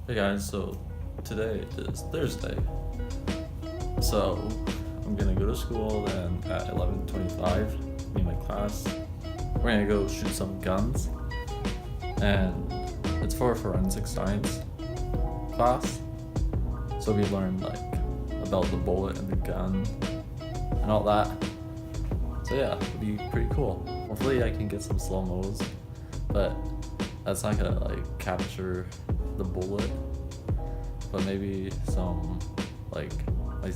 Hey guys, so today is Thursday. So I'm gonna go to school then at 11:25, meet my class. We're gonna go shoot some guns. And it's for a forensic science class. So we learn like about the bullet and the gun and all that. So yeah, it'll be pretty cool. Hopefully I can get some slow-mos, but that's not gonna like capture the bullet, but maybe some like my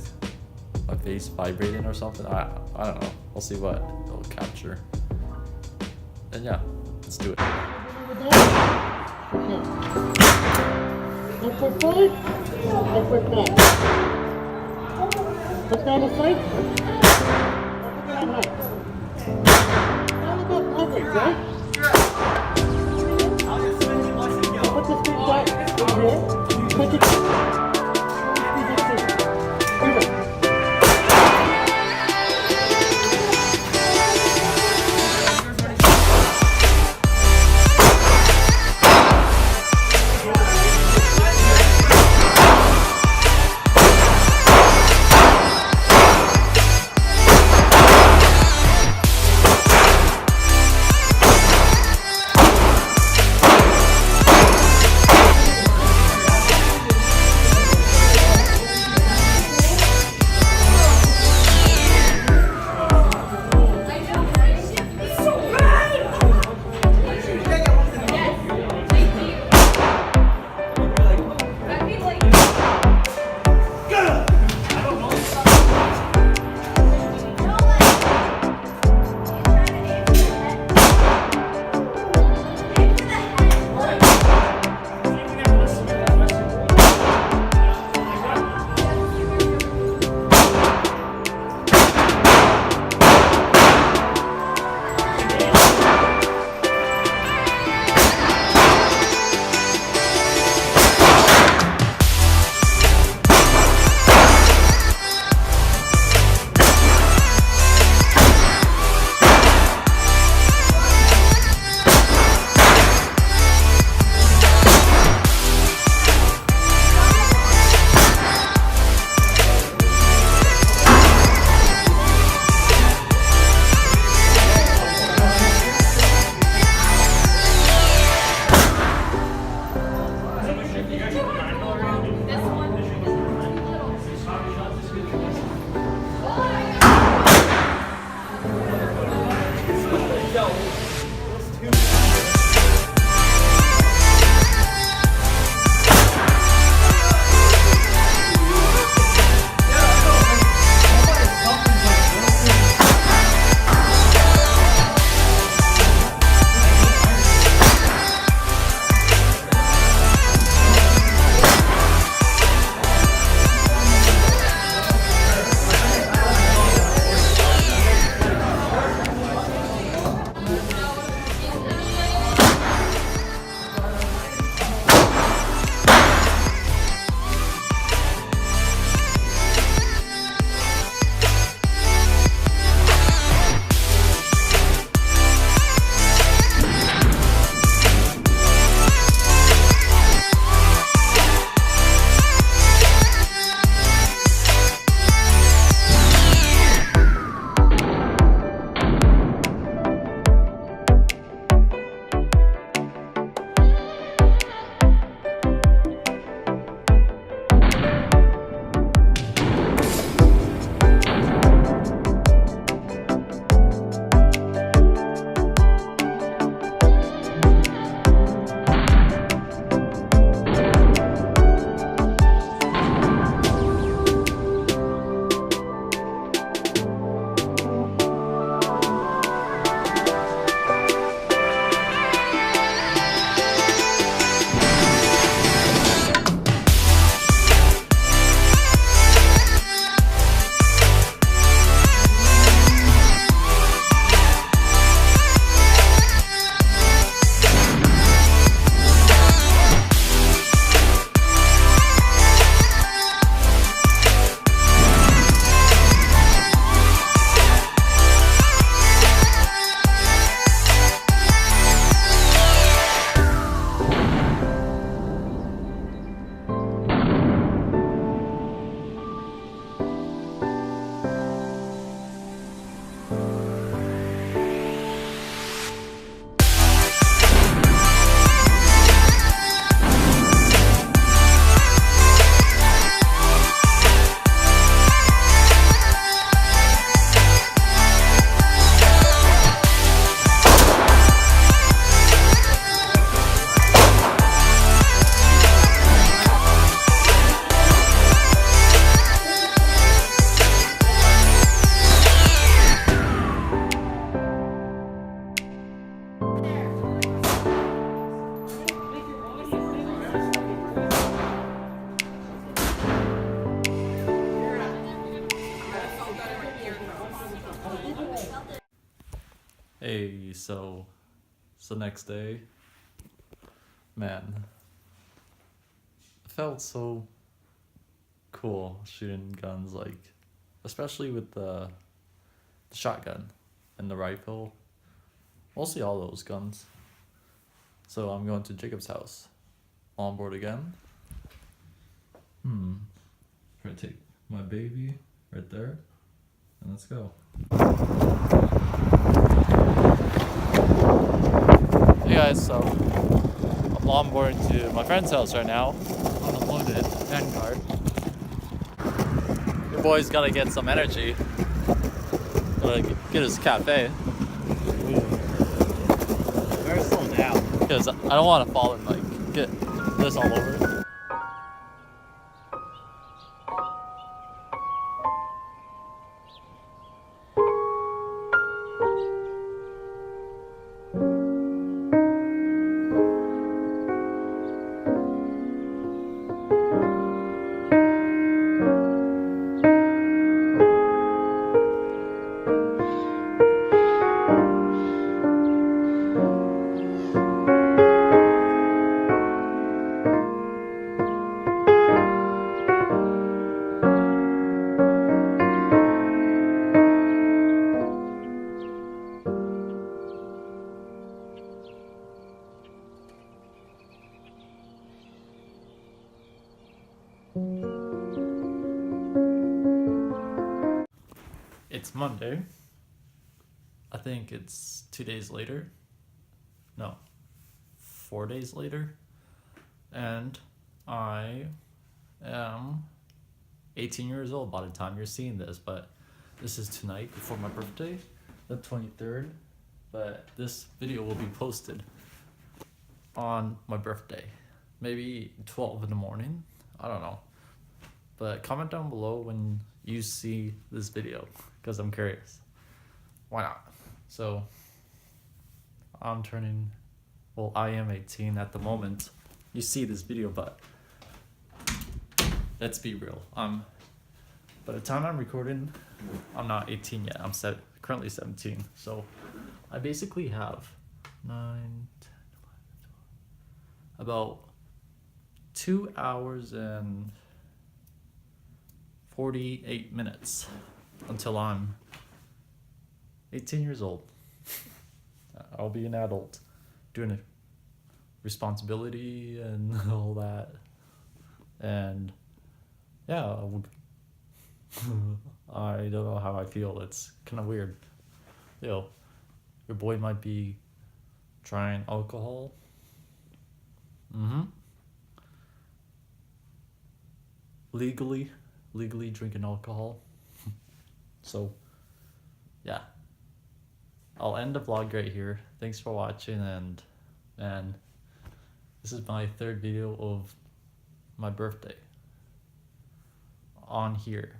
face vibrating or something. I don't know. We'll see what it'll capture. And yeah, let's do it. What's down the side? Right? Put this thing back in here. Put it. Hey, so it's the next day. Man, it felt so cool shooting guns, like, especially with the shotgun and the rifle. Mostly all those guns. So I'm going to Jacob's house. On board again. Try to take my baby right there. And let's go. Hey guys, so I'm on board to my friend's house right now on a loaded Handgun. Your boy's gotta get some energy. Gotta get his cafe. Very slow down. Because I don't want to fall and like get this all over. It's Monday. I think it's 2 days later. No, 4 days later. And I am 18 years old by the time you're seeing this, but this is tonight before my birthday, the 23rd. But this video will be posted on my birthday, maybe 12 in the morning. I don't know. But comment down below when you see this video, because I'm curious. Why not? So, I am 18 at the moment. You see this video, but let's be real. By the time I'm recording, I'm not 18 yet. I'm currently 17. So, I basically have 9, 10, 11, 12, about 2 hours and 48 minutes until I'm 18 years old. I'll be an adult doing a responsibility and all that. And yeah, I don't know how I feel. It's kind of weird. Your boy might be trying alcohol. Legally drinking alcohol. So yeah, I'll end the vlog right here. Thanks for watching, and this is my third video of my birthday on here.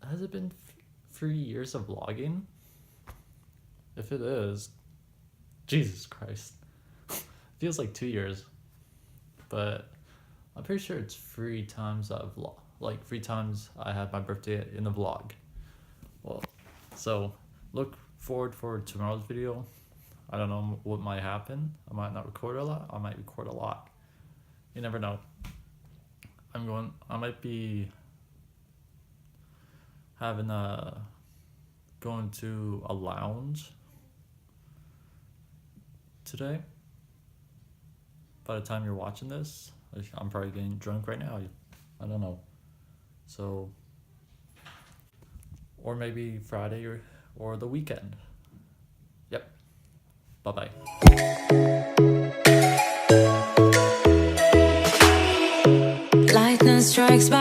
Has it been 3 years of vlogging? If it is, Jesus Christ. Feels like 2 years, but I'm pretty sure it's 3 times I've 3 times I had my birthday in a vlog. Well, so look forward for tomorrow's video. I don't know what might happen. I might not record a lot. I might record a lot. You never know. I might be going to a lounge today. By the time you're watching this, I'm probably getting drunk right now. I don't know. So, or maybe Friday or the weekend. Yep. Bye-bye. Lightning strikes by